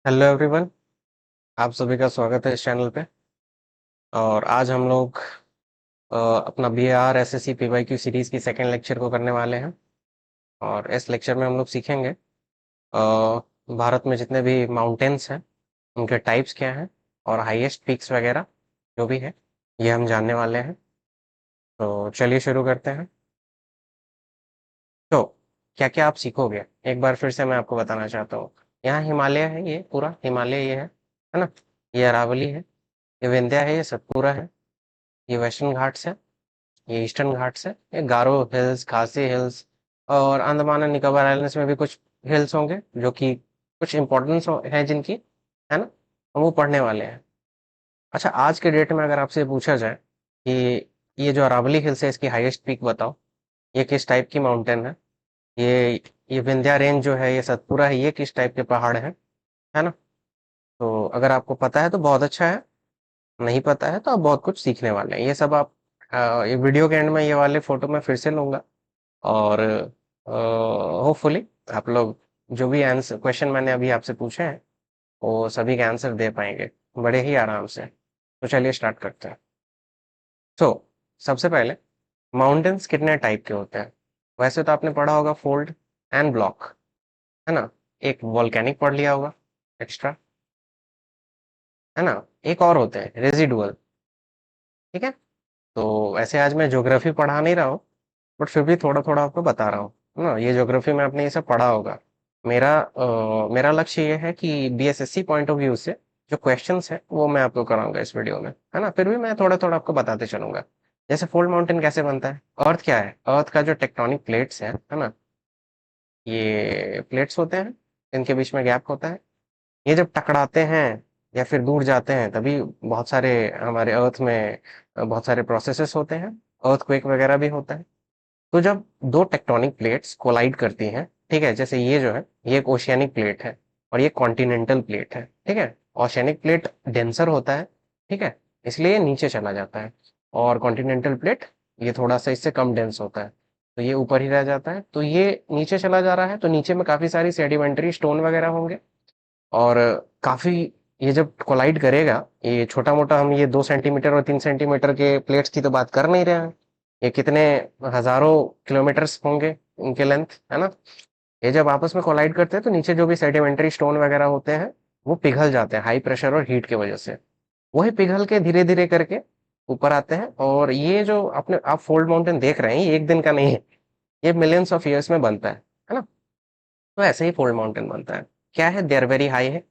Hello everyone. आप सभी का स्वागत है इस चैनल पे। और आज हम लोग अपना B R S S C P Y Q series की सेकेंड लेक्चर को करने वाले हैं। और इस लेक्चर में हम लोग सीखेंगे भारत में जितने भी माउंटेन्स हैं उनके टाइप्स क्या हैं और हाईएस्ट पीक्स वगैरह जो भी है ये हम जानने वाले हैं। तो चलिए शुरू करते हैं। तो क्या क्या आप सीखोगे एक बार फिर से मैं आपको बताना चाहता हूँ। यहाँ हिमालय है, ये पूरा हिमालय ये है ना। ये अरावली है, ये विंध्या है, ये सतपुरा है, ये वेस्टर्न घाट्स है, ये ईस्टर्न घाट्स है, ये गारो हिल्स, खासी हिल्स और अंडमान एंड निकोबार आइलैंड्स में भी कुछ हिल्स होंगे जो कि कुछ इंपॉर्टेंस है जिनकी, है ना, हम वो पढ़ने वाले हैं। अच्छा, आज के डेट में अगर आपसे पूछा जाए कि ये जो अरावली हिल्स है इसकी हाईएस्ट पीक बताओ, ये किस टाइप की माउंटेन है, ये विंध्या रेंज जो है, ये सतपुरा है, ये किस टाइप के पहाड़ है ना। तो अगर आपको पता है तो बहुत अच्छा है, नहीं पता है तो आप बहुत कुछ सीखने वाले हैं। ये सब आप ये वीडियो के एंड में ये वाले फोटो मैं फिर से लूंगा और होपफुली आप लोग जो भी आंसर क्वेश्चन मैंने अभी आपसे पूछे हैं वो सभी के आंसर दे पाएंगे बड़े ही आराम से। तो चलिए स्टार्ट करते हैं। तो सबसे पहले माउंटेन्स कितने टाइप के होते हैं। वैसे तो आपने पढ़ा होगा फोल्ड एंड ब्लॉक, है ना। एक वॉल्केनिक पढ़ लिया होगा एक्स्ट्रा, है ना। एक और होते हैं रेजिडुअल, ठीक है। तो वैसे आज मैं ज्योग्राफी पढ़ा नहीं रहा हूँ बट फिर भी थोड़ा थोड़ा आपको बता रहा हूँ, है ना। ये ज्योग्राफी में आपने ये सब पढ़ा होगा। मेरा लक्ष्य ये है कि बीएसएससी पॉइंट ऑफ व्यू से जो क्वेश्चंस है वो मैं आपको कराऊंगा इस वीडियो में, है ना। फिर भी मैं थोड़ा थोड़ा आपको बताते चलूंगा। जैसे फोल्ड माउंटेन कैसे बनता है, अर्थ क्या है, अर्थ का जो टेक्टोनिक प्लेट्स है ना, ये प्लेट्स होते हैं, इनके बीच में गैप होता है। ये जब टकराते हैं या फिर दूर जाते हैं तभी बहुत सारे हमारे अर्थ में बहुत सारे प्रोसेसेस होते हैं, अर्थक्वेक वगैरह भी होता है। तो जब दो टेक्टोनिक प्लेट्स कोलाइड करती हैं, ठीक है, जैसे ये जो है ये एक ओशियानिक प्लेट है और ये कॉन्टिनेंटल प्लेट है, ठीक है। ओशियानिक प्लेट डेंसर होता है, ठीक है, इसलिए ये नीचे चला जाता है। और कॉन्टिनेंटल प्लेट ये थोड़ा सा इससे कम डेंस होता है तो ये ऊपर ही रह जाता है। तो ये नीचे चला जा रहा है तो नीचे में काफी सारी सेडिमेंट्री स्टोन वगैरह होंगे। और काफी, ये जब कोलाइड करेगा, ये छोटा मोटा, हम ये 2 सेंटीमीटर और 3 सेंटीमीटर के प्लेट्स की तो बात कर नहीं रहे हैं, ये कितने हजारों किलोमीटर्स होंगे इनके लेंथ, है ना। ये जब आपस में कोलाइड करते हैं तो नीचे जो भी सेडिमेंट्री स्टोन वगैरह होते हैं वो पिघल जाते हैं हाई प्रेशर और हीट की वजह से। वही पिघल के धीरे धीरे करके ऊपर आते हैं। और ये जो अपने आप फोल्ड माउंटेन देख रहे हैं ये एक दिन का नहीं है, ये मिलियंस ऑफ ईयर्स में बनता है ना। तो ऐसे ही फोल्ड माउंटेन बनता है। क्या है, दे आर वेरी हाई है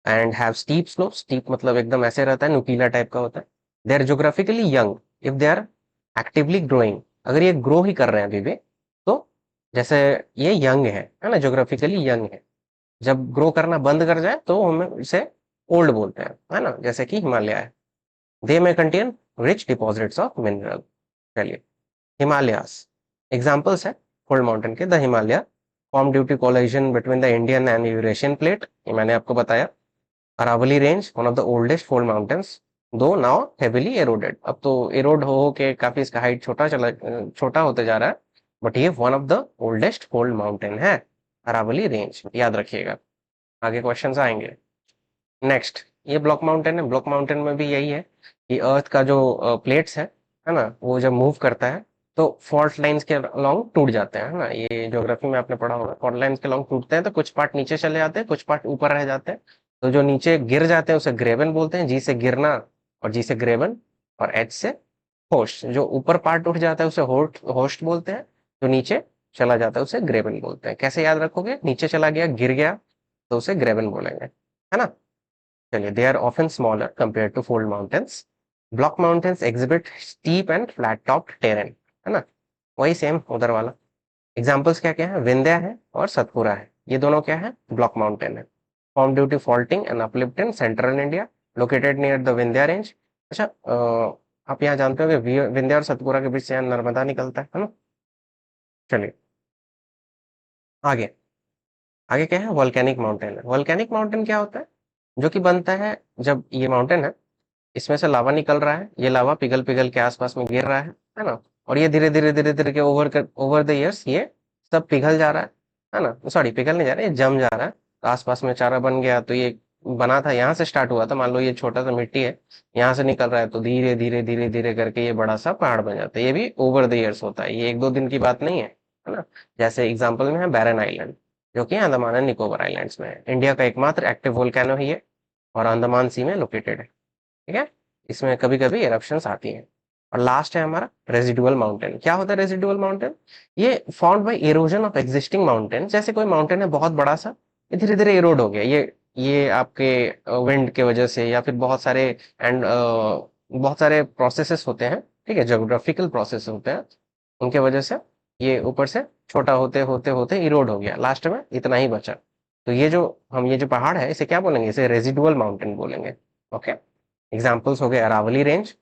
and have steep slope. Steep मतलब एकदम ऐसे रहता है, नुकीला टाइप का होता है। They are geographically young if they are actively growing. अगर ये ग्रो ही कर रहे हैं अभी भी तो जैसे ये यंग है ना, जोग्राफिकली यंग है। जब ग्रो करना बंद कर जाए तो हम इसे ओल्ड बोलते हैं, है ना, जैसे कि हिमालय है। They may contain rich deposits of mineral. चलिए, हिमालयास एग्जांपल्स है फोल्ड माउंटेन के। The Himalaya form due to collision between the Indian and Eurasian plate, ये मैंने आपको बताया। Aravali range one of the oldest fold mountains, though now heavily eroded. अब तो arrowed हो के काफी इसका हाइट छोटा होते जा रहा है बट ये one of the oldest fold mountain है, अरावली रेंज, याद रखिएगा। आगे क्वेश्चंस आएंगे। नेक्स्ट, ये ब्लॉक माउंटेन है। ब्लॉक माउंटेन में भी यही है कि अर्थ का जो प्लेट्स है ना, वो जब मूव करता है तो फॉल्ट लाइंस के अलॉन्ग टूट जाते हैं, है ना। ये ज्योग्राफी में आपने पढ़ा होगा, फॉल्ट लाइंस के अलॉन्ग टूटते हैं तो कुछ पार्ट नीचे चले जाते हैं, कुछ पार्ट ऊपर रह जाते हैं। तो जो नीचे गिर जाते हैं उसे ग्रेबन बोलते हैं, जी से गिरना और जी से ग्रेबन, और एच से होस्ट। जो ऊपर पार्ट उठ जाता है उसे होस्ट होस्ट बोलते हैं, जो नीचे चला जाता है उसे ग्रेबन बोलते हैं। कैसे याद रखोगे, नीचे चला गया, गिर गया, तो उसे ग्रेबन बोलेंगे, है ना। चलिए, they are often smaller compare to fold mountains. Block mountains exhibit steep and flat top terrain, है ना, वही सेम उधर वाला। एग्जाम्पल्स क्या क्या है, विंध्या है और सतपुरा है, ये दोनों क्या है, ब्लॉक माउंटेन है। Form due to faulting and uplift in central India, located near the Vindhya range. अच्छा, आप यहाँ जानते हो कि विंध्या और सतपुरा के बीच से यहाँ नर्मदा निकलता है ना। चलिए आगे, आगे क्या है, वॉल्केनिक माउंटेन है। वॉल्केनिक माउंटेन क्या होता है, जो कि बनता है जब ये माउंटेन है, इसमें से लावा निकल रहा है, ये लावा पिघल पिघल के आसपास में गिर रहा है ना। और ये धीरे धीरे के ओवर द ईयर्स ये सब पिघल जा रहा है ना। सॉरी, पिघल नहीं जा रहा है, ये जम जा रहा है। तो आसपास में चारा बन गया तो ये बना था, यहाँ से स्टार्ट हुआ था, मान लो ये छोटा सा मिट्टी है, यहाँ से निकल रहा है, तो धीरे धीरे धीरे धीरे करके ये बड़ा सा पहाड़ बन जाता है। ये भी ओवर द ईयर्स होता है, ये 1-2 दिन की बात नहीं है ना। जैसे एग्जाम्पल में है बैरन आइलैंड, जो कि अंडमान एंड निकोबार आइलैंड्स में है। इंडिया का एकमात्र एक्टिव वोल्केनो है ये, और अंडमान सी में लोकेटेड है। ठीक है, इसमें कभी कभी एरप्शंस आती हैं। और लास्ट है हमारा रेजिडुअल माउंटेन। क्या होता है रेजिडुअल माउंटेन? ये formed by erosion of existing mountain. जैसे कोई माउंटेन है बहुत बड़ा सा, ये धीरे धीरे इरोड हो गया, ये आपके विंड के वजह से, या फिर बहुत सारे प्रोसेसेस होते हैं, ठीक है, जोग्राफिकल प्रोसेस होते हैं, उनके वजह से ये ऊपर से छोटा होते होते होते इरोड हो गया, लास्ट में इतना ही बचा। तो ये जो पहाड़ है, इसे क्या बोलेंगे? इसे रेजिडुअल माउंटेन बोलेंगे। ओके, एग्जाम्पल्स हो गए अरावली रेंज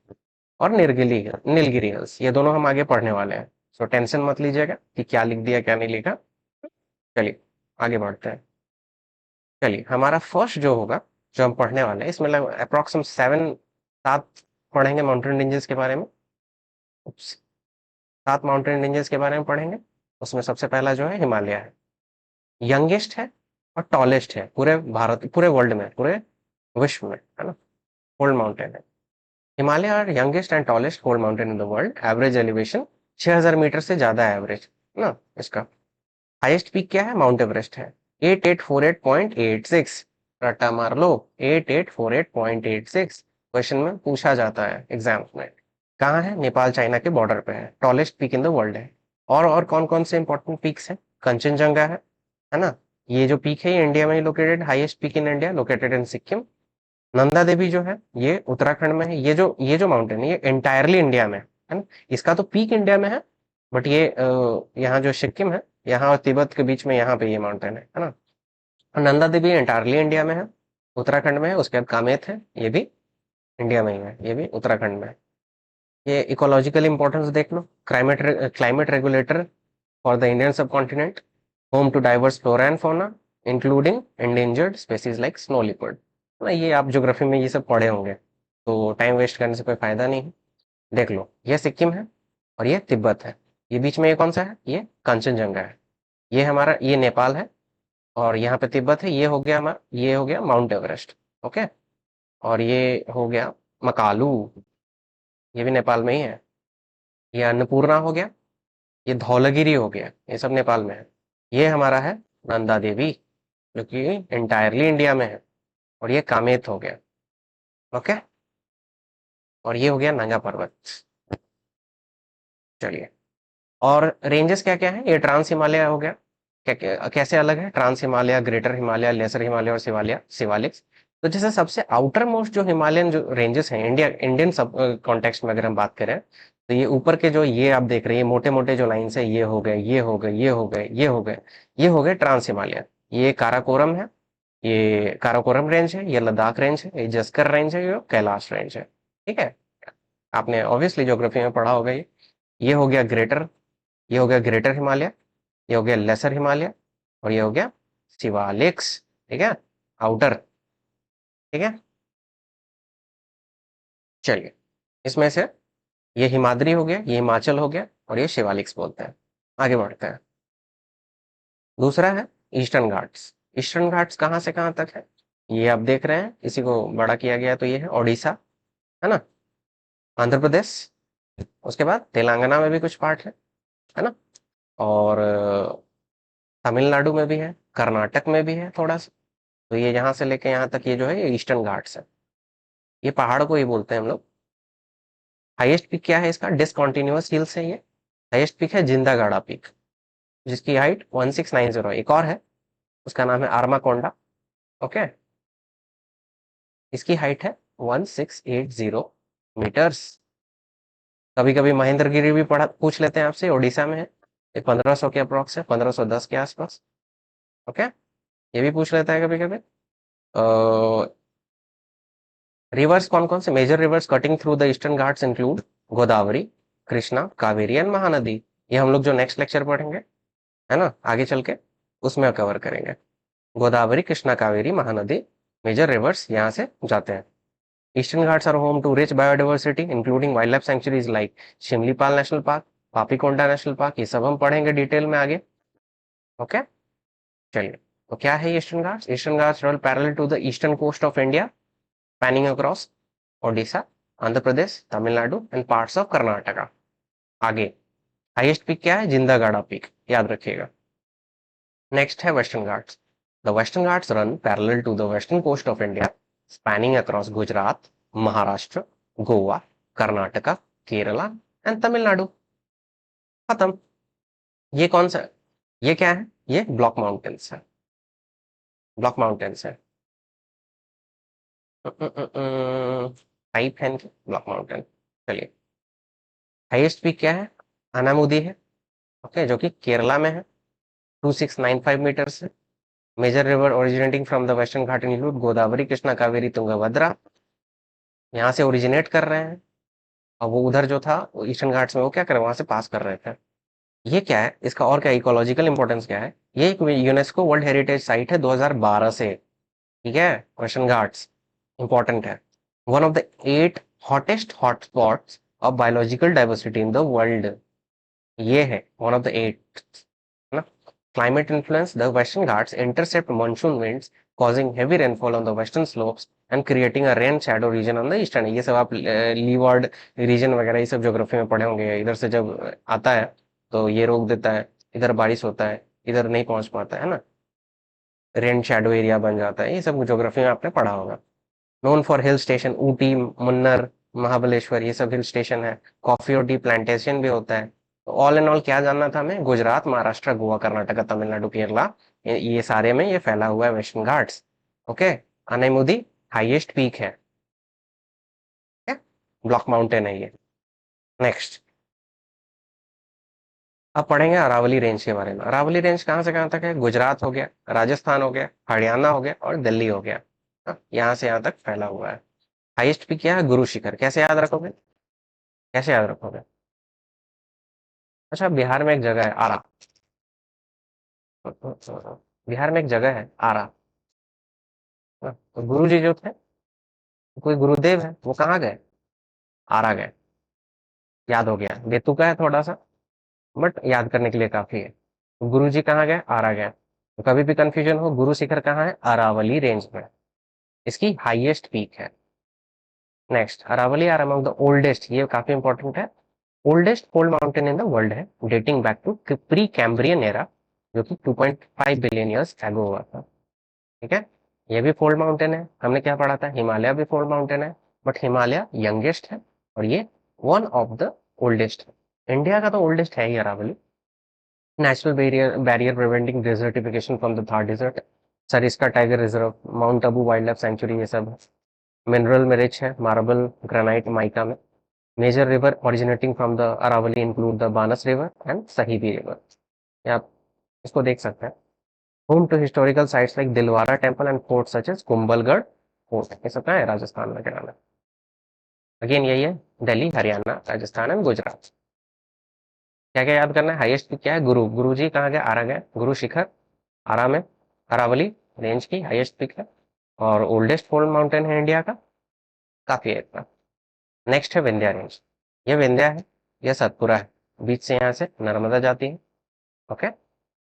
और नीलगिरी हिल्स। ये दोनों हम आगे पढ़ने वाले हैं, सो टेंशन मत लीजिएगा कि क्या लिख दिया क्या नहीं लिखा। चलिए आगे बढ़ते हैं। चलिए, हमारा फर्स्ट जो होगा, जो हम पढ़ने वाले हैं, इसमें लगभग अप्रोक्सीम 7 पढ़ेंगे माउंटेन रेंजेस के बारे में। 7 माउंटेन रेंजेस के बारे में पढ़ेंगे। उसमें सबसे पहला जो है हिमालय है, यंगेस्ट है और टॉलेस्ट है पूरे भारत, पूरे वर्ल्ड में, पूरे विश्व में, है ना। ओल्ड माउंटेन है हिमालय, और youngest and tallest cold mountain in the world. Average elevation 6000 meter से ज्यादा है एवरेज ना इसका। हाईएस्ट पीक क्या है? माउंट एवरेस्ट है, 8848.86। रट्टा मार लो, 8848.86। क्वेश्चन में पूछा जाता है एग्जाम्स में। कहाँ है? नेपाल चाइना के बॉर्डर पे है। Tallest peak in the world है। और कौन कौन से इंपॉर्टेंट पीक्स हैं? कंचनजंगा है ना। ये जो पीक है ये इंडिया में ही located, highest peak in India, located in Sikkim. Nanda Devi जो है ये उत्तराखंड में है। ये जो माउंटेन है ये एंटायरली इंडिया में है ना। इसका तो पीक इंडिया में है, बट ये यहाँ जो सिक्किम है, यहाँ और तिब्बत के बीच में, यहाँ पे ये माउंटेन है ना। और नंदा देवी एंटायरली इंडिया में है, उत्तराखंड में है। उसके बाद कामेत है, ये भी इंडिया में ही है, ये भी उत्तराखंड में है। ये इकोलॉजिकल इंपॉर्टेंस देख लो। Climate regulator for the Indian subcontinent, home to diverse flora and fauna including endangered species like snow leopard. ना ये आप ज्योग्राफी में ये सब पढ़े होंगे, तो टाइम वेस्ट करने से कोई फायदा नहीं है। देख लो, ये सिक्किम है और ये तिब्बत है। ये बीच में ये कौन सा है? ये कंचनजंगा है। ये हमारा, ये नेपाल है, और यहाँ पे तिब्बत है। ये हो गया माउंट एवरेस्ट। ओके, और ये हो गया मकालू, ये भी नेपाल में ही है। ये अन्नपूर्णा हो गया, ये धौलागिरी हो गया, ये सब नेपाल में है। ये हमारा है नंदा देवी, जो कि एंटायरली इंडिया में है। और ये कामेत हो गया। ओके, और ये हो गया नंगा पर्वत। चलिए, और रेंजेस क्या क्या है? ये ट्रांस हिमालय हो गया। कैसे अलग है? Trans Himalaya, greater Himalaya, lesser Himalaya और शिवालिक्स। तो जैसे सबसे आउटर मोस्ट जो हिमालयन जो रेंजेस हैं, इंडियन सब कॉन्टेक्स्ट में अगर हम बात करें, तो ये ऊपर के जो ये आप देख रहे हैं मोटे मोटे जो लाइन्स है, ये हो गए, ये हो गए, ये हो गए, ये हो गए, ये हो गए ट्रांस हिमालय। ये काराकोरम है, ये काराकोरम रेंज है, ये लद्दाख रेंज है, ये जस्कर रेंज है, ये कैलाश रेंज है। ठीक है, आपने ऑब्वियसली ज्योग्राफी में पढ़ा होगा ये हो गया ग्रेटर, ये हो गया ग्रेटर हिमालय, ये हो गया लेसर हिमालय, और ये हो गया शिवालिक्स। ठीक है, आउटर। ठीक है, चलिए, इसमें से ये हिमाद्री हो गया, ये हिमाचल हो गया, और ये शिवालिक्स बोलते हैं। आगे बढ़ते हैं। दूसरा है ईस्टर्न घाट्स। ईस्टर्न घाट्स कहाँ से कहाँ तक है? ये आप देख रहे हैं, इसी को बड़ा किया गया, तो ये है ओडिशा, है ना, आंध्र प्रदेश, उसके बाद तेलंगाना में भी कुछ पार्ट है ना, और तमिलनाडु में भी है, कर्नाटक में भी है थोड़ा सा। तो ये यहाँ से लेके यहाँ तक, ये जो है ये ईस्टर्न घाट्स है। ये पहाड़ को ही बोलते हैं हम लोग। हाईएस्ट पीक क्या है इसका? डिसकंटिन्यूअस हिल्स है ये। हाईएस्ट पीक है जिंदागाड़ा पीक, जिसकी हाइट 1690 है। एक और है, उसका नाम है आर्माकोंडा। ओके, इसकी हाइट है 1680 मीटर्स। कभी कभी महेंद्रगिरी भी पढ़ा पूछ लेते हैं आपसे, उड़ीसा में है, ये 1500 के अप्रोक्स है, 1510 के आसपास। ओके, ये भी पूछ लेता है कभी कभी। रिवर्स कौन कौन से major rivers cutting through the eastern Ghats include Godavari, Krishna, Kaveri and Mahanadi. ये हम लोग जो नेक्स्ट लेक्चर पढ़ेंगे, है ना, आगे चल के उसमें कवर करेंगे। गोदावरी, कृष्णा, कावेरी, महानदी मेजर रिवर्स यहाँ से जाते हैं। Eastern Ghats are home to rich biodiversity including wildlife sanctuaries like Simlipal national park, Papikonda national park. ये सब हम पढ़ेंगे डिटेल में आगे। ओके, चलिए तो क्या है eastern Ghats? Eastern Ghats run parallel to the eastern coast of India, spanning across Odisha, Andhra Pradesh, Tamil Nadu and parts of Karnataka. आगे हाईएस्ट पीक क्या है? जिंदागाड़ा पीक, याद रखिएगा। नेक्स्ट है western Ghats. The western Ghats run parallel to the western coast of India, spanning across Gujarat, Maharashtra, Goa, Karnataka, Kerala and Tamil Nadu. खत्म। ये कौन सा? ये क्या है? ये ब्लॉक माउंटेन्स है। ब्लॉक माउंटेन्स है। टाइप है इनके ब्लॉक माउंटेन। चलिए, हाईएस्ट पीक क्या है? अनामुदी है, ओके, जो कि केरला में है, 2695 मीटर्स है। Major river originating from the western Ghat include Godavari, Krishna, Kaveri, Tungabhadra. यहाँ से ओरिजिनेट कर रहे हैं, और वो उधर जो था वो ईस्टर्न घाट्स में, वो क्या कर रहे हैं, वहां से पास कर रहे थे। ये क्या है इसका, और क्या इकोलॉजिकल इंपॉर्टेंस क्या है? ये एक यूनेस्को वर्ल्ड हेरिटेज साइट है 2012 से। ठीक है, वेस्टर्न घाट्स इंपॉर्टेंट है। One of the 8 hottest hotspots of biological diversity in the world. ये है वन ऑफ द 8, है ना। Climate influence, the Western Ghats intercept monsoon winds, causing heavy rainfall on the western slopes and creating a rain shadow region on the eastern। ये सब आप leeward reason वगैरह ये सब ज्योग्राफी में पढ़े होंगे। इधर से जब आता है तो ये रोक देता है, इधर बारिश होता है, इधर नहीं पहुंच पाता है ना, रेन शैडो एरिया बन जाता है। ये सब ज्योग्राफी में आपने पढ़ा होगा। Known for hill station, Ooty, Munnar, Mahabaleshwar, ये सब हिल स्टेशन है। कॉफी और टी प्लांटेशन भी होता है। तो ऑल एंड ऑल क्या जानना था हमें? गुजरात, महाराष्ट्र, गोवा, कर्नाटका, तमिलनाडु, केरला, ये सारे में ये फैला हुआ है western Ghats. Okay. Anamudi highest peak है, ब्लॉक माउंटेन है ये। नेक्स्ट अब पढ़ेंगे अरावली रेंज के बारे में। अरावली रेंज कहाँ से कहाँ तक है? गुजरात हो गया, राजस्थान हो गया, हरियाणा हो गया और दिल्ली हो गया। यहाँ से यहाँ तक फैला हुआ है। हाईएस्ट पीक क्या है? गुरु शिखर। कैसे याद रखोगे? कैसे याद रखोगे? अच्छा, बिहार में एक जगह है आरा। बिहार में एक जगह है आरा। तो गुरु जी जो थे, कोई गुरुदेव है, वो कहाँ गए? आरा गए। याद हो गया, बेतुका है थोड़ा सा, बट याद करने के लिए काफी है। तो गुरु जी कहाँ गए? आरा गए। तो कभी भी कंफ्यूजन हो, गुरु शिखर कहाँ है? अरावली रेंज में, इसकी हाईएस्ट पीक है। Next, Aravalli are among the oldest, ये काफी इंपॉर्टेंट है, oldest fold mountain in the world है, dating back to Precambrian era, जो कि 2.5 बिलियन ईयर्स एगो हुआ था। ठीक है, ये भी फोल्ड माउंटेन है। हमने क्या पढ़ा था? हिमालय भी फोल्ड माउंटेन है, बट हिमालय यंगेस्ट है और ये वन ऑफ द ओल्डेस्ट है। इंडिया का तो ओल्डेस्ट है ही Aravalli. Natural barrier preventing desertification from the Thar desert, Sariska tiger reserve, mount Abu wild life sanctuary, ये सब है। मिनरल में रिच है, मार्बल, ग्रेनाइट, माइका में। Major river originating from the Aravalli include the Banas river and Sahibi river. आप इसको देख सकते हैं। Home to historical sites like Dilwara temple and fort such as Kumbhalgarh fort. ये सब कहाँ है? राजस्थान वगैरह में। अगेन यही है, दिल्ली, हरियाणा, राजस्थान एंड गुजरात। क्या क्या याद करना है? हाईएस्ट क्या है? गुरु। गुरु जी कहाँ गए? आरा गए। गुरु शिखर आरा में, अरावली रेंज की हाईएस्ट पिक है और ओल्डेस्ट फोल्ड माउंटेन है इंडिया का। काफी है इतना। नेक्स्ट है विंध्या रेंज। ये विंध्या है, ये सतपुरा है, बीच से यहाँ से नर्मदा जाती है। ओके,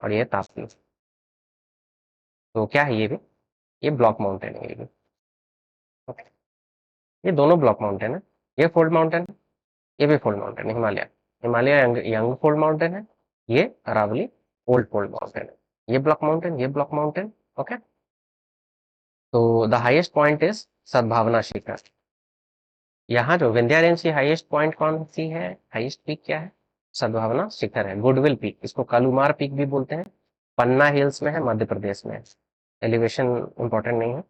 और ये ताप्ती। तो क्या है ये भी? ये ब्लॉक माउंटेन है ये भी। ओके, ये दोनों ब्लॉक माउंटेन है। ये फोल्ड माउंटेन है, ये भी फोल्ड माउंटेन है। Himalaya, Himalaya young fold mountain है। ये अरावली ओल्ड फोल्ड माउंटेन है। ये ब्लॉक माउंटेन, ये ब्लॉक माउंटेन। ओके, तो द हाईएस्ट पॉइंट इज सद्भावना शिखर। यहाँ जो विंध्या रेंज की हाईएस्ट पॉइंट कौन सी है? हाईएस्ट पीक क्या है? सद्भावना शिखर है। गुडविल पीक, इसको कालूमार पीक भी बोलते हैं। पन्ना हिल्स में है, मध्य प्रदेश में है। एलिवेशन इंपॉर्टेंट नहीं है।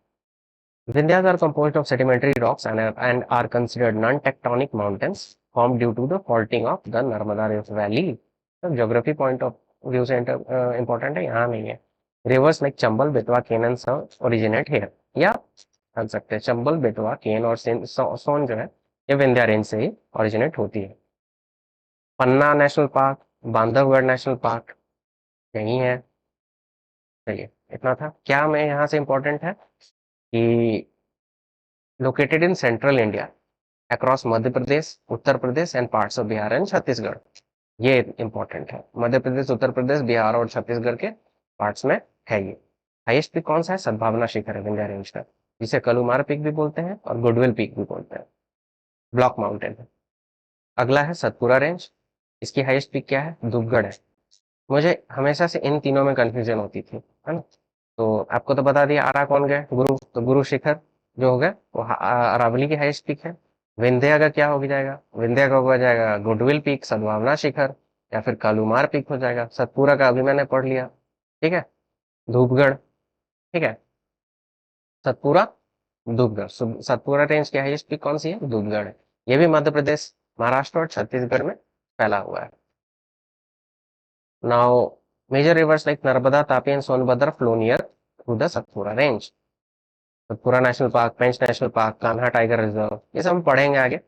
Vindhyas are composed of sedimentary rocks and are considered non-tectonic mountains formed due to the faulting of the Narmada River Valley। तो ज्योग्राफी पॉइंट ऑफ व्यू से इंपॉर्टेंट है, यहाँ नहीं है। Rivers like Chambal, Betwa, Ken and originate here, या कर सकते हैं चंबल, बेतवा, केन और सोन जो है, ये विंध्या रेंज से ही ओरिजिनेट होती है। Panna national park, Bandhavgarh national park यही है। चलिए, इतना था। क्या मैं यहाँ से इंपॉर्टेंट है कि located in central India across Madhya Pradesh, Uttar Pradesh and parts of Bihar and Chhattisgarh. ये इंपॉर्टेंट है, मध्य प्रदेश, उत्तर प्रदेश, बिहार और छत्तीसगढ़ के पार्ट्स में है ये। हाईएस्ट पीक कौन सा है? सद्भावना शिखर है विंध्या रेंज का, जिसे कलुमार पीक भी बोलते हैं और गुडविल पीक भी बोलते हैं, ब्लॉक माउंटेन है। अगला है सतपुरा रेंज, इसकी हाईएस्ट पीक क्या है? धूपगढ़ है। मुझे हमेशा से इन तीनों में कंफ्यूजन होती थी, है ना। तो आपको तो बता दिया आरा कौन गए, गुरु, तो गुरु शिखर जो हो गया वो अरावली की हाईएस्ट पीक है। विंध्या का क्या हो जाएगा? विंध्या का हो जाएगा गुडविल पीक, सद्भावना शिखर, या फिर कालूमार पीक हो जाएगा। सतपुरा का अभी मैंने पढ़ लिया, ठीक है, धूपगढ़, ठीक है, सतपुरा, धूपगढ़। सतपुरा रेंज की हाईएस्ट पीक कौन सी है? धूपगढ़ है। ये भी मध्य प्रदेश, महाराष्ट्र और छत्तीसगढ़ में फैला हुआ है। Now major rivers like Narmada, Tapi and Sonbhadra flow near through the Satpura range. Satpura national park, Pench national park, Kanha tiger reserve, ये सब हम पढ़ेंगे आगे।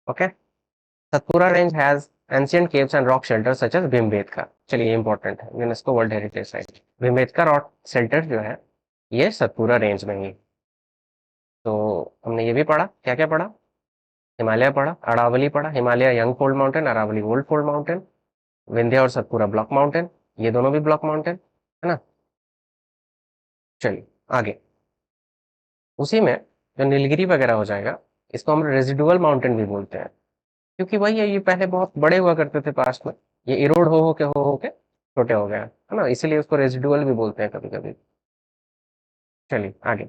Okay. Satpura range has ancient caves and rock shelter such as Bhimbetka. चलिए ये इंपॉर्टेंट है, UNESCO world heritage site. Bhimbetka rock shelter जो है ये सतपुरा रेंज में ही। तो हमने ये भी पढ़ा, क्या क्या पढ़ा? हिमालय पढ़ा, अरावली पढ़ा, Himalaya young fold mountain, Aravalli old fold mountain, Vindhya और सतपुरा ब्लॉक माउंटेन, ये दोनों भी ब्लॉक माउंटेन है ना। चलिए आगे, उसी में जो नीलगिरी वगैरह हो जाएगा, इसको हम रेजिडुअल माउंटेन भी बोलते हैं, क्योंकि वही है, ये पहले बहुत बड़े हुआ करते थे पास्ट में, ये इरोड हो के छोटे हो गए है ना, इसीलिए उसको रेजिडुअल भी बोलते हैं कभी कभी। चलिए आगे,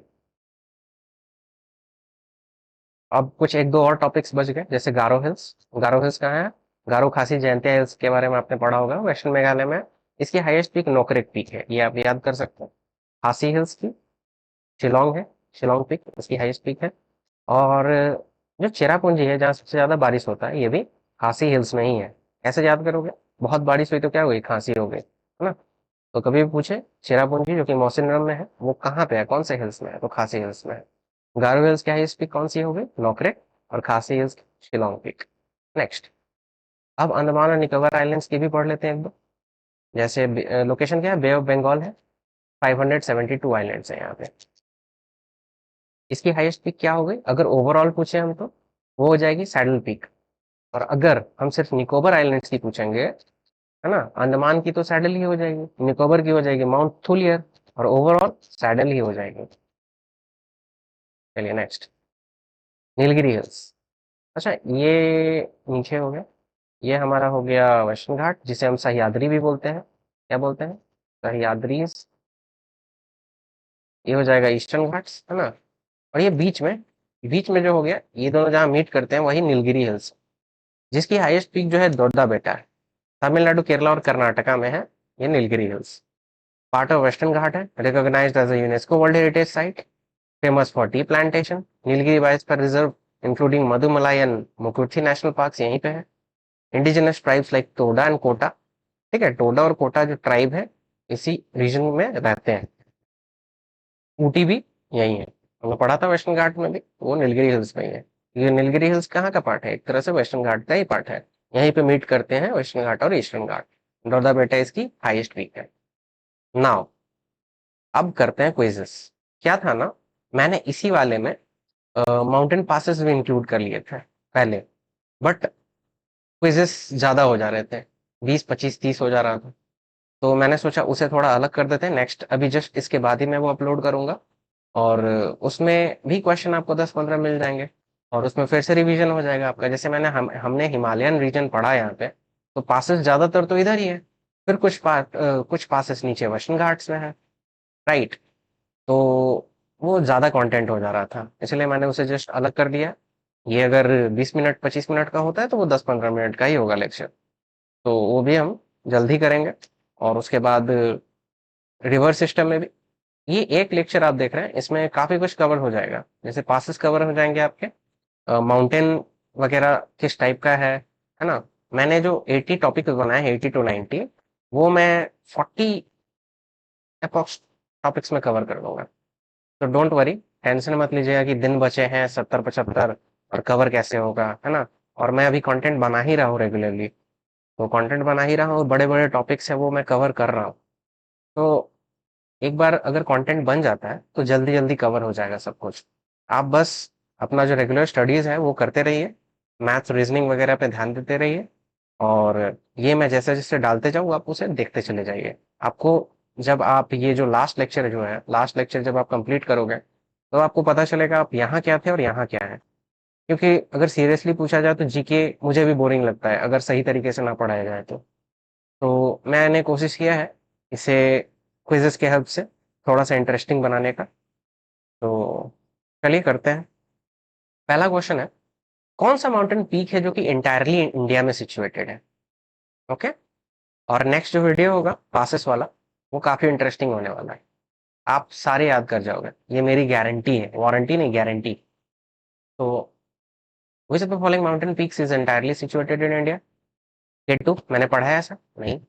अब कुछ एक दो और टॉपिक्स बच गए, जैसे गारो हिल्स। गारो हिल्स कहाँ है? गारो खासी जयंतिया हिल्स के बारे में आपने पढ़ा होगा, वेस्टर्न मेघालय में। इसकी हाईएस्ट पीक नोकरेक पीक है, ये आप याद कर सकते हैं। खासी हिल्स की शिलोंग है, शिलोंग पीक इसकी हाईएस्ट पीक है। और जो चेरापूंजी है, जहाँ सबसे ज्यादा बारिश होता है, ये भी खासी हिल्स में ही है। कैसे याद करोगे? बहुत बारिश हुई तो क्या हुई? खांसी हो गई, है ना। तो कभी भी पूछे चेरापूंजी जो कि मौसिनराम में है, वो कहाँ पे है, कौन से हिल्स में है, तो खासी हिल्स में है। गारो हिल्स की हाईएस्ट पीक कौन सी हो गई? नोकरेक। और खासी हिल्स शिलोंग पीक। नेक्स्ट, अब अंडमान और निकोबार आइलैंड्स की भी पढ़ लेते हैं एक दो। जैसे लोकेशन क्या है? बे ऑफ बंगाल है, 572 आइलैंड्स है यहाँ पे। इसकी हाईएस्ट पीक क्या हो गई? अगर ओवरऑल पूछे हम तो वो हो जाएगी सैडल पीक। और अगर हम सिर्फ निकोबार आइलैंड्स की पूछेंगे, है ना, अंडमान की तो सैडल ही हो जाएगी, निकोबार की हो जाएगी माउंट थुलियर, और ओवरऑल सैडल ही हो जाएगी। चलिए नेक्स्ट, नीलगिरी हिल्स। अच्छा, ये नीचे हो गया, ये हमारा हो गया वेस्टर्न घाट, जिसे हम सह्याद्री भी बोलते हैं। क्या बोलते हैं? सह्याद्री। ये हो जाएगा ईस्टर्न घाट्स, है ना। और ये बीच में जो हो गया, ये दोनों जहाँ मीट करते हैं वही नीलगिरी हिल्स, जिसकी हाईएस्ट पीक जो है दोड्डा बेटा है। तमिलनाडु, केरला और कर्नाटका में है ये Nilgiri hills. Part of western Ghat है, recognised as a UNESCO world heritage site, famous for tea plantation. Nilgiri biosphere reserve including Mudumalai and Mukurthi national parks यहीं पे है। Indigenous tribes like Toda and Kota, ठीक है, टोडा और कोटा जो ट्राइब है इसी रीजन में रहते हैं। ऊटी भी यही है, हमने पढ़ा था वेस्टर्न घाट में भी, वो नीलगिरी हिल्स में ही है। ये नीलगिरी हिल्स कहाँ का पार्ट है? एक तरह से वेस्टर्न घाट का ही पार्ट है। यहीं पे मीट करते हैं वेस्टर्न घाट और ईस्टर्न घाट। दौदा बेटा इसकी हाईएस्ट पीक है। नाउ अब करते हैं क्विजेस। क्या था ना, मैंने इसी वाले में माउंटेन पासेस भी इंक्लूड कर लिए थे पहले, बट क्विजेस ज्यादा हो जा रहे थे, 20 25 30 हो जा रहा था। तो मैंने सोचा उसे थोड़ा अलग कर देते हैं, नेक्स्ट अभी जस्ट इसके बाद ही मैं वो अपलोड करूंगा। और उसमें भी क्वेश्चन आपको 10 15 मिल जाएंगे, और उसमें फिर से रिवीजन हो जाएगा आपका। जैसे हमने हिमालयन रीजन पढ़ा यहाँ पे, तो पासेस ज्यादातर तो इधर ही है, फिर कुछ पासेस नीचे वेस्टर्न घाट्स में है, राइट। तो वो ज्यादा कंटेंट हो जा रहा था, इसलिए मैंने उसे जस्ट अलग कर दिया। ये अगर 20 मिनट 25 मिनट का होता है तो वो 10 15 मिनट का ही होगा लेक्चर, तो वो भी हम जल्दी करेंगे। और उसके बाद रिवर सिस्टम में भी, ये एक लेक्चर आप देख रहे हैं, इसमें काफी कुछ कवर हो जाएगा। जैसे पासेस कवर हो जाएंगे आपके, माउंटेन वगैरह किस टाइप का है ना। मैंने जो 80 टॉपिक बनाए हैं, 80 to 90, वो मैं 40 अप्रोक्स टॉपिक्स में कवर कर लूंगा। तो डोंट वरी, टेंशन मत लीजिएगा कि दिन बचे हैं 70 75 और कवर कैसे होगा, है ना। और मैं अभी कंटेंट बना ही रहा हूँ रेगुलरली, तो कंटेंट बना ही रहा हूँ, बड़े बड़े टॉपिक्स है वो मैं कवर कर रहा हूँ। तो एक बार अगर कंटेंट बन जाता है तो जल्दी जल्दी कवर हो जाएगा सब कुछ। आप बस अपना जो रेगुलर स्टडीज है वो करते रहिए, मैथ्स रीजनिंग वगैरह पे ध्यान देते रहिए। और ये मैं जैसे जैसे डालते जाऊँ आप उसे देखते चले जाइए, आपको जब आप ये जो लास्ट लेक्चर जो है, लास्ट लेक्चर जब आप कंप्लीट करोगे तो आपको पता चलेगा आप यहाँ क्या थे और यहाँ क्या है। क्योंकि अगर सीरियसली पूछा जाए तो जीके मुझे भी बोरिंग लगता है अगर सही तरीके से ना पढ़ाया जाए तो मैंने कोशिश किया है इसे क्विज़ेस के हेल्प से थोड़ा सा इंटरेस्टिंग बनाने का। तो चलिए करते हैं। पहला क्वेश्चन है, कौन सा माउंटेन पीक है जो कि इंटायरली इंडिया में सिचुएटेड है? ओके। और नेक्स्ट जो वीडियो होगा पासेस वाला, वो काफी इंटरेस्टिंग होने वाला है, आप सारे याद कर जाओगे, ये मेरी गारंटी है, वारंटी नहीं गारंटी। तो which of the following mountain peaks is entirely situated in India? K two, मैंने पढ़ा है ऐसा नहीं।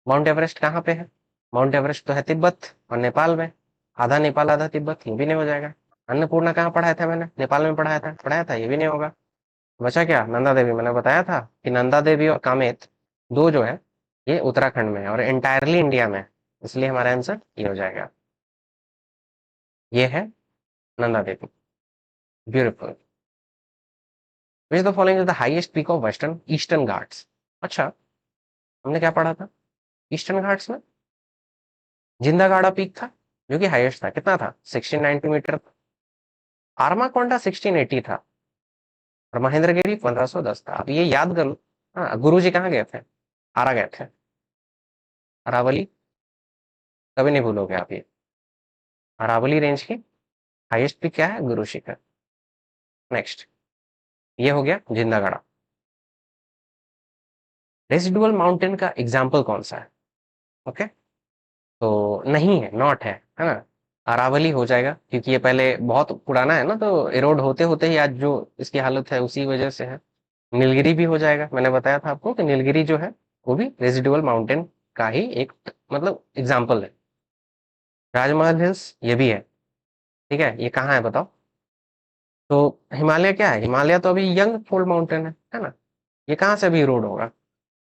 माउंट एवरेस्ट कहाँ पे है? माउंट एवरेस्ट तो है तिब्बत और नेपाल में। आधा नेपाल आधा तिब्बत, ये भी नहीं हो जाएगा। अन्नपूर्णा कहाँ पढ़ाया था मैंने? नेपाल में पढ़ाया था, ये भी नहीं होगा। बचा क्या? नंदा देवी, मैंने बताया था कि नंदा देवी और कामेत दो जो है ये उत्तराखंड में है और एंटायरली इंडिया में है, इसलिए हमारा आंसर ये हो जाएगा। ये है Nanda Devi. Beautiful. Which the following is the highest peak of western eastern Ghats? अच्छा, हमने क्या पढ़ा था? ईस्टर्न घाट्स में जिंदागाड़ा पीक था जो कि हाईएस्ट था, कितना था? 1690 मीटर। आर्माकोंडा 1680 था और महेंद्रगिरी 1510 था। अब ये याद कर लो। हाँ, गुरु जी कहाँ गए थे? आरा गए थे। अरावली, कभी नहीं भूलोगे आप ये। अरावली रेंज की हाईएस्ट पीक क्या है? गुरु शिखर। नेक्स्ट, ये हो गया जिंदागढ़ा। रेसिडुअल माउंटेन का एग्जाम्पल कौन सा है? ओके, तो नहीं है, नॉट है ना? अरावली हो जाएगा क्योंकि ये पहले बहुत पुराना है ना, तो इरोड होते होते ही आज जो इसकी हालत है उसी वजह से है। नीलगिरी भी हो जाएगा, मैंने बताया था आपको कि नीलगिरी जो है वो भी रेसिडुअल माउंटेन का ही एक मतलब एग्जाम्पल है। राजमहल हिल्स ये भी है। ठीक है, ये कहाँ है बताओ? तो हिमालय क्या है? हिमालय तो अभी यंग फोल्ड माउंटेन है ना? ये कहाँ से अभी इरोड होगा?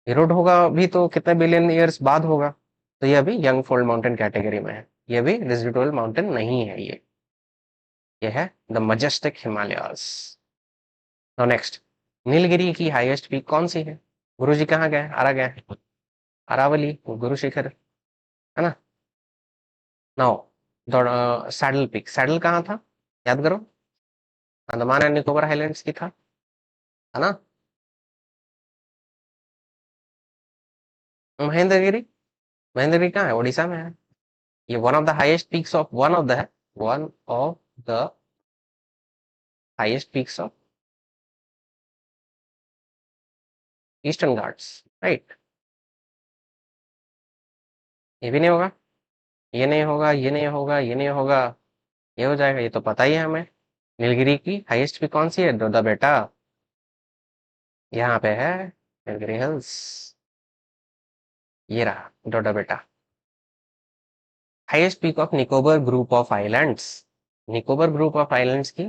इरोड होगा अभी तो कितने बिलियन ईयर्स बाद होगा। तो ये अभी यंग फोल्ड माउंटेन कैटेगरी में है, ये भी रेसिडुअल माउंटेन नहीं है ये है the majestic Himalayas. Now next, Nilgiri की हाईएस्ट पीक कौन सी है? गुरु जी कहाँ गए? आरा गए। अरावली, गुरु शिखर, है ना? नाउ सैडल पीक, सैडल कहाँ था? याद करो। अंडमान एंड निकोबार हाइलैंड्स की था, है ना? महेंद्रगिरी, महेंद्रगिरी कहाँ है? उड़ीसा में है। ये one of the highest peaks of one of the highest peaks of eastern Ghats, right? ये भी नहीं होगा, ये नहीं होगा, ये नहीं होगा, ये नहीं होगा, ये हो जाएगा, ये तो पता ही है हमें। नीलगिरी की हाईएस्ट पीक कौन सी है? डोडा बेटा, यहाँ पे है नीलगिरी हिल्स, ये रहा डोडा बेटा। Highest peak of Nicobar group of islands, Nicobar group of islands की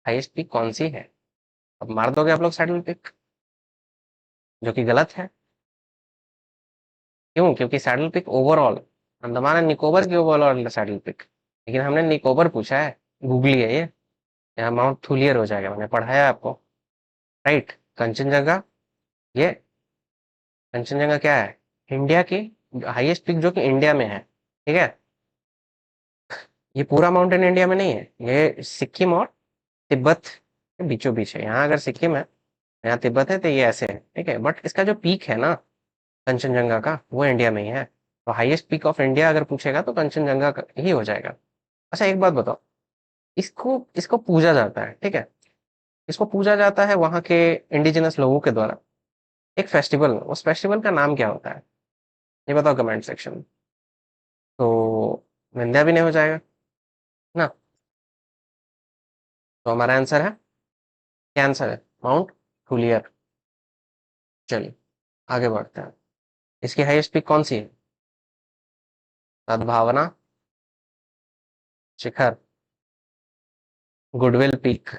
हाईएस्ट पीक कौन सी है? अब मार दोगे आप लोग सैडल पिक, जो कि गलत है। क्यों? क्योंकि saddle peak overall, Andaman and Nicobar की ओवरऑल सैडल पिक, लेकिन हमने निकोबर पूछा है। गूगली है ये, यहाँ माउंट थुलियर हो जाएगा, मैंने पढ़ाया आपको, राइट? कंचनजंगा, ये कंचनजंगा क्या है? इंडिया की हाईएस्ट पीक जो कि इंडिया में है, ठीक है? ये पूरा माउंटेन इंडिया में नहीं है, ये सिक्किम और तिब्बत के बीचों बीच है। यहाँ अगर सिक्किम है, यहाँ तिब्बत है, तो ये ऐसे है, ठीक है? बट इसका जो पीक है ना कंचनजंगा का, वो इंडिया में ही है। तो हाईएस्ट पीक ऑफ इंडिया अगर पूछेगा तो कंचनजंगा ही हो जाएगा। अच्छा एक बात बताओ, इसको इसको पूजा जाता है, ठीक है? इसको पूजा जाता है वहां के इंडिजिनस लोगों के द्वारा, एक फेस्टिवल में। उस फेस्टिवल का नाम क्या होता है? ये बताओ कमेंट सेक्शन में। तो विंध्या भी नहीं हो जाएगा ना? तो हमारा आंसर है, क्या आंसर है? माउंट हुलियर। चलिए आगे बढ़ते हैं। इसकी हाईएस्ट पीक कौन सी है? सद्भावना शिखर, गुडविल पीक,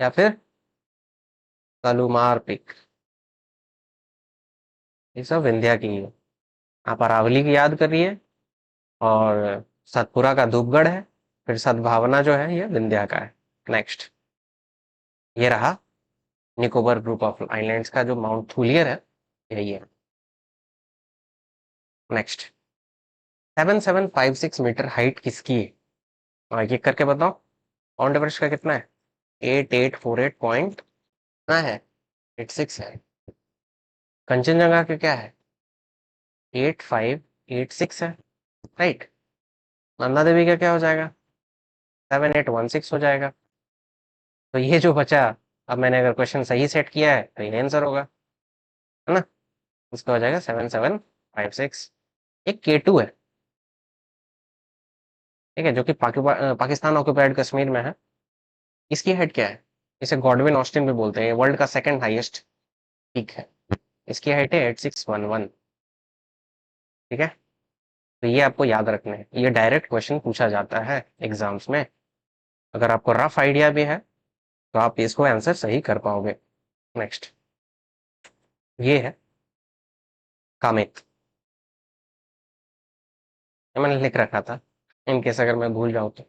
या फिर कलुमार पीक? ये सब विंध्या की है। आप अरावली की याद करिए, और सतपुरा का धूपगढ़ है, फिर सद्भावना जो है ये विंध्या का है। नेक्स्ट, ये रहा निकोबार ग्रुप ऑफ आइलैंड्स का जो माउंट थुलियर है, यही है। नेक्स्ट, 7756 मीटर हाइट किसकी है? एक एक करके बताओ। माउंट एवरेस्ट का कितना है? 8848 पॉइंट कितना है? 86 है। कंचनजंगा का क्या है? 8586 है, राइट। नंदा देवी का क्या हो जाएगा? 7816 हो जाएगा। तो ये जो बचा, अब मैंने अगर क्वेश्चन सही सेट किया है तो ये आंसर होगा, है ना। इसका हो जाएगा 7756। एक K2 है, ठीक है, जो कि पाकिस्तान ऑक्युपाइड कश्मीर में है। इसकी हाइट क्या है? इसे गॉडविन ऑस्टिन भी बोलते हैं, वर्ल्ड का सेकंड हाईएस्ट पीक है। इसकी हाइट है 8611, ठीक है। तो ये आपको याद रखना है, ये डायरेक्ट क्वेश्चन पूछा जाता है एग्जाम्स में। अगर आपको रफ आइडिया भी है तो आप इसको आंसर सही कर पाओगे। नेक्स्ट, ये है कामेत, ये मैंने लिख रखा था इनकेस अगर मैं भूल जाऊं तो।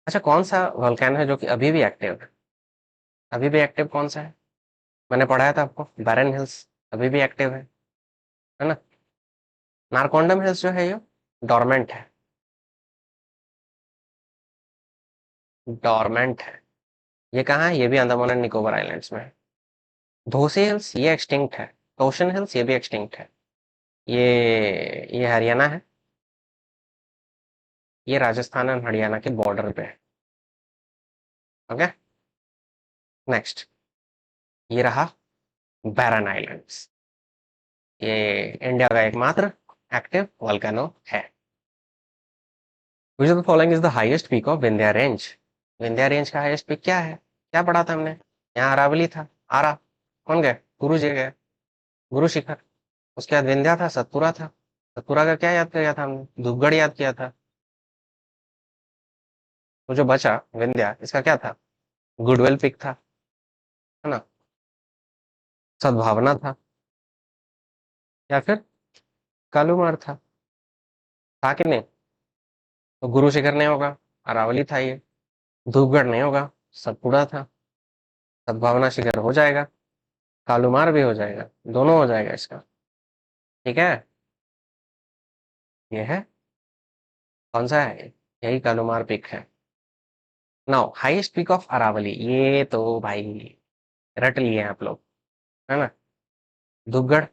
अच्छा, कौन सा वोल्केनो है जो कि अभी भी एक्टिव है? अभी भी एक्टिव कौन सा है? मैंने पढ़ाया था आपको, बैरन हिल्स अभी भी एक्टिव है ना। नारकोंडम हिल्स जो है ये डोरमेंट है, डोरमेंट है। ये कहाँ है? ये भी अंडमान एंड निकोबार आइलैंड्स में है। धोसी हिल्स ये एक्सटिंक्ट है, टोशन हिल्स ये भी एक्सटिंक्ट है। ये हरियाणा है, ये राजस्थान एंड हरियाणा के बॉर्डर पे है। ओके, नेक्स्ट, ये रहा बैरन आइलैंड्स। ये इंडिया का एकमात्र एक्टिव वोल्केनो है। विच of the following is the highest peak of Vindhya range? Vindhya range का हाईएस्ट पीक क्या है? क्या पढ़ा था हमने? यहाँ अरावली था, आरा। कौन गए? गुरु जी गए, गुरु शिखर। उसके बाद विंध्या था, सतपुरा था। सतपुरा का क्या याद किया था हमने? धूपगढ़ याद किया था। तो जो बचा विंध्या, इसका क्या था? गुडविल पिक था, है ना। सद्भावना था, या फिर कालूमार था कि नहीं? तो गुरु शिखर नहीं होगा, अरावली था ये। धूपगढ़ नहीं होगा, सतपुड़ा था। सद्भावना शिखर हो जाएगा, कालूमार भी हो जाएगा, दोनों हो जाएगा इसका, ठीक है। ये है, कौन सा है? यही कालूमार पिक है। Now highest peak of Aravalli, ये तो भाई रट लिए हैं आप लोग, है ना। धूपगढ़,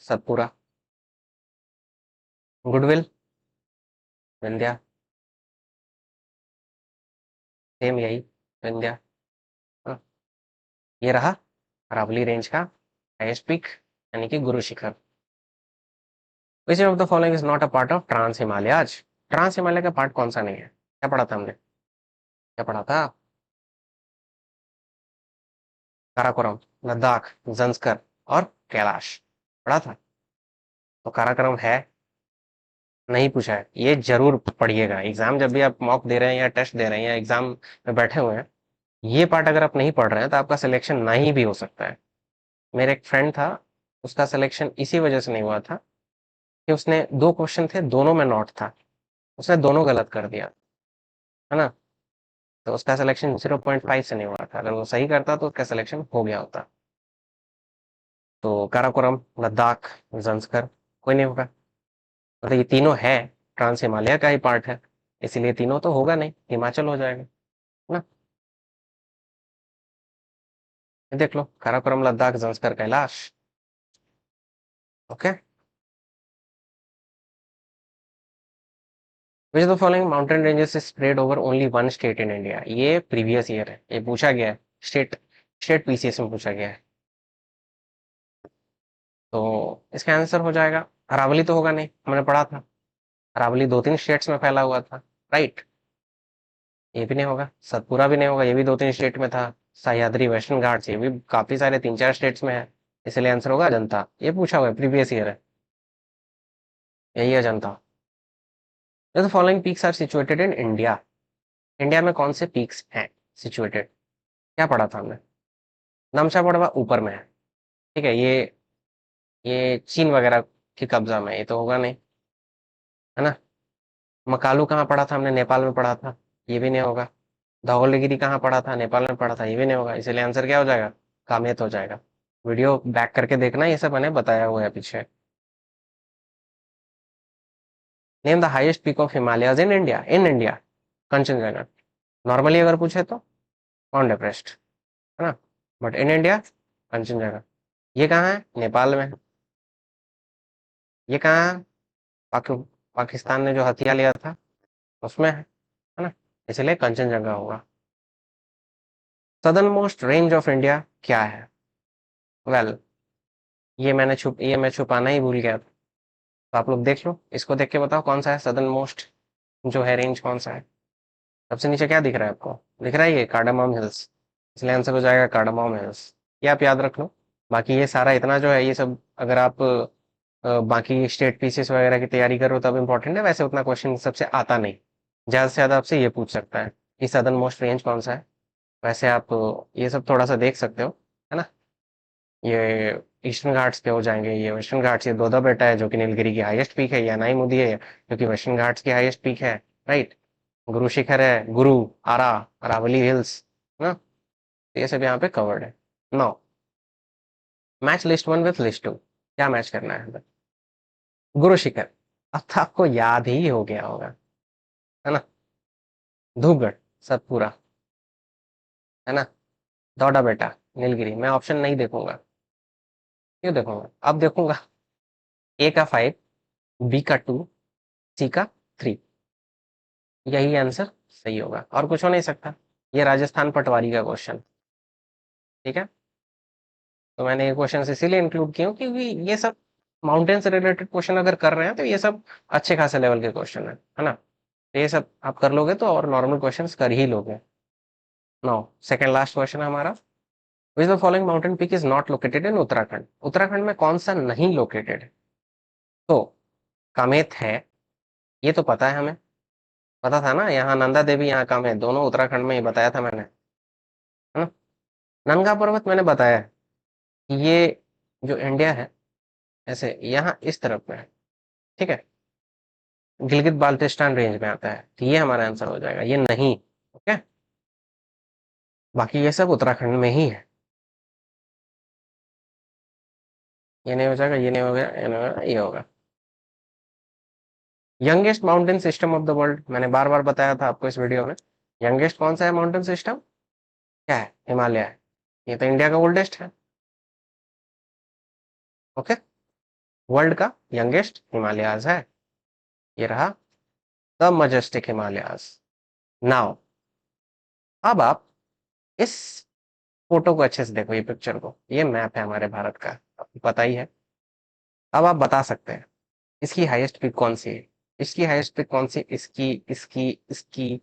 सतपुरा, गुडविल, विंध्या, सेम यही, विंध्या। हाँ, ये रहा अरावली रेंज का हाईएस्ट पीक, यानी कि Guru Shikhar. Which of the following is not a part of trans Himalayas? Trans Himalaya का पार्ट कौन सा नहीं है? क्या पढ़ा था हमने? क्या पढ़ा था? काराकोरम, लद्दाख, जंस्कर और कैलाश पढ़ा था। तो काराकोरम है, नहीं पूछा है। ये जरूर पढ़िएगा, एग्जाम जब भी आप मॉक दे रहे हैं या टेस्ट दे रहे हैं या एग्जाम में बैठे हुए हैं, ये पार्ट अगर आप नहीं पढ़ रहे हैं तो आपका सिलेक्शन नहीं भी हो सकता है। मेरे एक फ्रेंड था, उसका सिलेक्शन इसी वजह से नहीं हुआ था कि उसने दो क्वेश्चन थे, दोनों में नॉट था, उसने दोनों गलत कर दिया, है ना। तो उसका सिलेक्शन 0.5 से नहीं हुआ था, अगर वो सही करता तो उसका सिलेक्शन हो गया होता। तो काराकोरम, लद्दाख, जंस्कर कोई नहीं होगा। मतलब ये तीनों है, ट्रांस हिमालय का ही पार्ट है, इसीलिए तीनों तो होगा नहीं, हिमाचल हो जाएगा, है ना। ये देख लो, Karakoram, Ladakh, Zanskar, Kailash. Okay, which of the following mountain ranges is spread over only one state in India? ये प्रीवियस ईयर है, ये पूछा गया है, स्टेट स्टेट पीसीएस में पूछा गया है। तो इसका आंसर हो जाएगा अरावली, तो होगा नहीं, हमने पढ़ा था। अरावली दो तीन स्टेट्स में फैला हुआ था, राइट। ये भी नहीं होगा, सतपुरा भी नहीं होगा, ये भी दो तीन स्टेट में था। सह्याद्री वेस्टर्न घाट्स, ये भी काफी सारे तीन चार स्टेट्स में है, इसलिए आंसर होगा अजंता। ये पूछा हुआ है, प्रीवियस ईयर है, यही Ajanta. The following peaks are situated in India? India में कौन से पीक्स हैं सिचुएटेड? क्या पढ़ा था हमने? नमसा पड़वा ऊपर में है, ठीक है। ये चीन वगैरह की कब्जा में, ये तो होगा नहीं, है ना। मकालू कहाँ पढ़ा था हमने? नेपाल में पढ़ा था, ये भी नहीं होगा। धौलगिरी कहाँ पढ़ा था? नेपाल में पढ़ा था, ये भी नहीं होगा, इसलिए आंसर क्या हो जाएगा? कामेत हो जाएगा। वीडियो बैक करके देखना, ये सब मैंने बताया हुआ है पीछे। Name the highest peak of Himalayas in India. In India Kanchenjunga. Normally अगर पूछे तो माउंट एवरेस्ट, है ना, बट इन इंडिया कंचनजंगा। ये कहाँ है? नेपाल में है। ये कहाँ है? पाकि, पाकिस्तान ने जो हथिया लिया था उसमें है ना, इसलिए कंचनजंगा होगा। Southern most range of India क्या है? वेल, ये मैं छुपाना ही भूल गया था, तो आप लोग देख लो, इसको देख के बताओ कौन सा है सदर्न मोस्ट जो है रेंज, कौन सा है? सबसे नीचे क्या दिख रहा है आपको? दिख रहा है ये कार्डामम हिल्स, इसलिए आंसर हो जाएगा कार्डामम हिल्स। ये आप याद रख लो। बाकी ये सारा इतना जो है ये सब, अगर आप बाकी स्टेट पीसीएस वगैरह की तैयारी करो तब इम्पोर्टेंट है, वैसे उतना क्वेश्चन सबसे आता नहीं। ज्यादा से ज्यादा आपसे ये पूछ सकता है कि सदर्न मोस्ट रेंज कौन सा है। वैसे आप ये सब थोड़ा सा देख सकते हो, है ना। ये ईस्टर्न घाट्स पे हो जाएंगे, ये वेस्टर्न घाट्स, ये दोदा बेटा है जो कि नीलगिरी की हाईएस्ट पीक है, ये अनाई मुदी है जो कि वेस्टर्न घाट्स की हाईएस्ट पीक है, राइट। गुरु शिखर है, गुरु, आरा, अरावली हिल्स, है ना। तो ये सब यहाँ पे कवर्ड है। Now match list one with list two, क्या मैच करना है हमें? गुरु शिखर, अब तो आपको याद ही हो गया होगा, है ना। धूपगढ़, सतपुरा, है ना। दौड़ा बेटा, नीलगिरी। मैं ऑप्शन नहीं देखूंगा। क्यों देखूंगा? अब देखूंगा। ए का 5, बी का 2, सी का 3, यही आंसर सही होगा और कुछ हो नहीं सकता। ये राजस्थान पटवारी का क्वेश्चन, ठीक है। तो मैंने ये क्वेश्चन इसीलिए इंक्लूड किया क्योंकि ये सब माउंटेन से रिलेटेड क्वेश्चन अगर कर रहे हैं तो ये सब अच्छे खासे लेवल के क्वेश्चन है ना। तो ये सब आप कर लोगे तो और नॉर्मल क्वेश्चंस कर ही लोगे। नाउ सेकंड लास्ट क्वेश्चन है हमारा। विच the following mountain peak is not located in Uttarakhand? Uttarakhand में कौन सा नहीं लोकेटेड है? तो कामेत है, ये तो पता है हमें, पता था ना, यहाँ नंदा देवी यहाँ कामेत दोनों उत्तराखंड में ही बताया था मैंने, है ना। नंगा पर्वत मैंने बताया है कि ये जो इंडिया है ऐसे यहाँ इस तरफ में है, ठीक है, गिलगित बाल्टिस्तान रेंज में आता है, तो ये हमारा आंसर हो जाएगा, ये नहीं। ओके, बाकी ये सब उत्तराखंड में ही है। ये नहीं हो जाएगा, ये नहीं हो गया, ये नहीं होगा, ये होगा। Youngest mountain system of the world, मैंने बार बार बताया था आपको इस वीडियो में। यंगेस्ट कौन सा है माउंटेन सिस्टम? क्या है? हिमालय है। ये तो इंडिया का ओल्डेस्ट है। ओके, वर्ल्ड का यंगेस्ट हिमालयाज है, ये रहा द मजेस्टिक हिमालयाज। नाउ अब आप इस फोटो को अच्छे से देखो, ये पिक्चर को, ये मैप है हमारे भारत का, आपको पता ही है। अब आप बता सकते हैं इसकी हाईएस्ट पीक कौन सी है? इसकी हाईएस्ट पीक कौन सी? इसकी, इसकी, इसकी,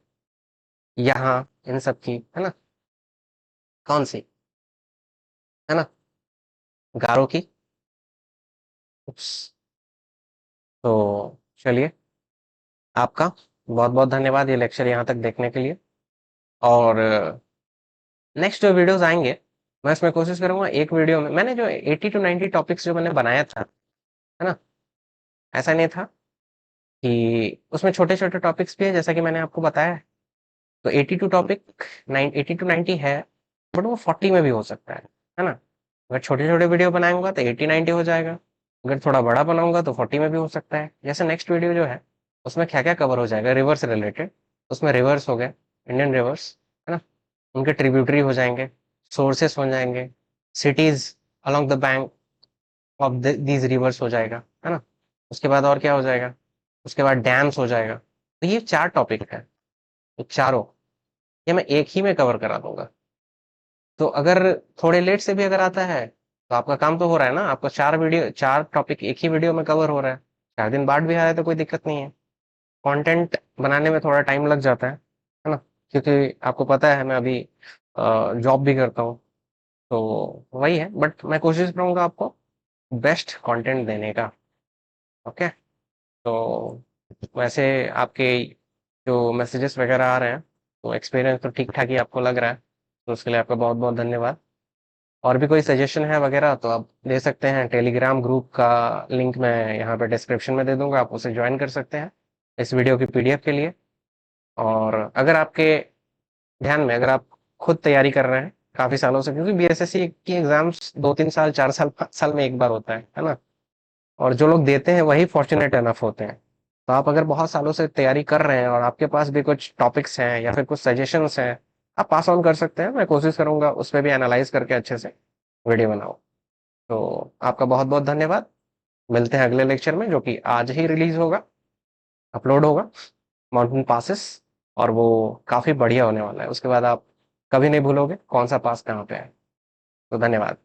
यहाँ, इन सब की, है ना, कौन सी, है ना, गारो की। उप्स। तो चलिए, आपका बहुत बहुत धन्यवाद ये लेक्चर यहाँ तक देखने के लिए। और नेक्स्ट जो वीडियोस आएंगे मैं इसमें कोशिश करूंगा एक वीडियो में, मैंने जो 80 to 90 टॉपिक्स जो मैंने बनाया था, है ना, ऐसा नहीं था कि उसमें छोटे छोटे टॉपिक्स भी है जैसा कि मैंने आपको बताया है। तो 82 टॉपिक, 80 to 90 है, बट वो 40 में भी हो सकता है ना। अगर छोटे छोटे वीडियो बनाऊंगा तो 80-90 हो जाएगा, अगर थोड़ा बड़ा बनाऊंगा तो 40 में भी हो सकता है। जैसे नेक्स्ट वीडियो जो है उसमें क्या क्या कवर हो जाएगा रिवर्स रिलेटेड, उसमें रिवर्स हो गए, इंडियन रिवर्स, है ना, उनके ट्रिब्यूटरी हो जाएंगे, सोर्सेस हो जाएंगे, cities along the bank of these rivers हो जाएगा, है ना। उसके बाद और क्या हो जाएगा? उसके बाद डैम्स हो जाएगा। तो ये 4 टॉपिक है, तो चारों ये मैं एक ही में कवर करा दूंगा। तो अगर थोड़े लेट से भी अगर आता है तो आपका काम तो हो रहा है ना, आपका 4 टॉपिक एक ही वीडियो में कवर हो रहा है। 4 दिन बाद भी आ रहा है तो कोई दिक्कत नहीं है। कंटेंट बनाने में थोड़ा टाइम लग जाता है ना, क्योंकि आपको पता है मैं अभी जॉब भी करता हूँ, तो वही है, बट मैं कोशिश करूंगा आपको बेस्ट कंटेंट देने का। ओके, तो वैसे आपके जो मैसेजेस वगैरह आ रहे हैं तो एक्सपीरियंस तो ठीक ठाक ही आपको लग रहा है, तो उसके लिए आपका बहुत बहुत धन्यवाद। और भी कोई सजेशन है वगैरह तो आप दे सकते हैं, टेलीग्राम ग्रुप का लिंक मैं यहाँ पे डिस्क्रिप्शन में दे दूंगा, आप उसे ज्वाइन कर सकते हैं इस वीडियो की पीडीएफ के लिए। और अगर आपके ध्यान में, अगर आप खुद तैयारी कर रहे हैं काफी सालों से, क्योंकि बीएसएससी की एग्जाम्स 2-3 साल, 4 साल, 5 साल में एक बार होता है ना, और जो लोग देते हैं वही फॉर्चुनेट एनफ होते हैं। तो आप अगर बहुत सालों से तैयारी कर रहे हैं और आपके पास भी कुछ टॉपिक्स हैं या फिर कुछ सजेशंस हैं, आप पास ऑन कर सकते हैं। मैं कोशिश करूंगा उस पर भी एनालाइज करके अच्छे से वीडियो बनाऊं। तो आपका बहुत बहुत धन्यवाद। मिलते हैं अगले लेक्चर में, जो कि आज ही रिलीज होगा, अपलोड होगा, माउंटेन पासेस। और वो काफी बढ़िया होने वाला है। उसके बाद आप कभी नहीं भूलोगे कौन सा पास कहाँ पे है। तो धन्यवाद।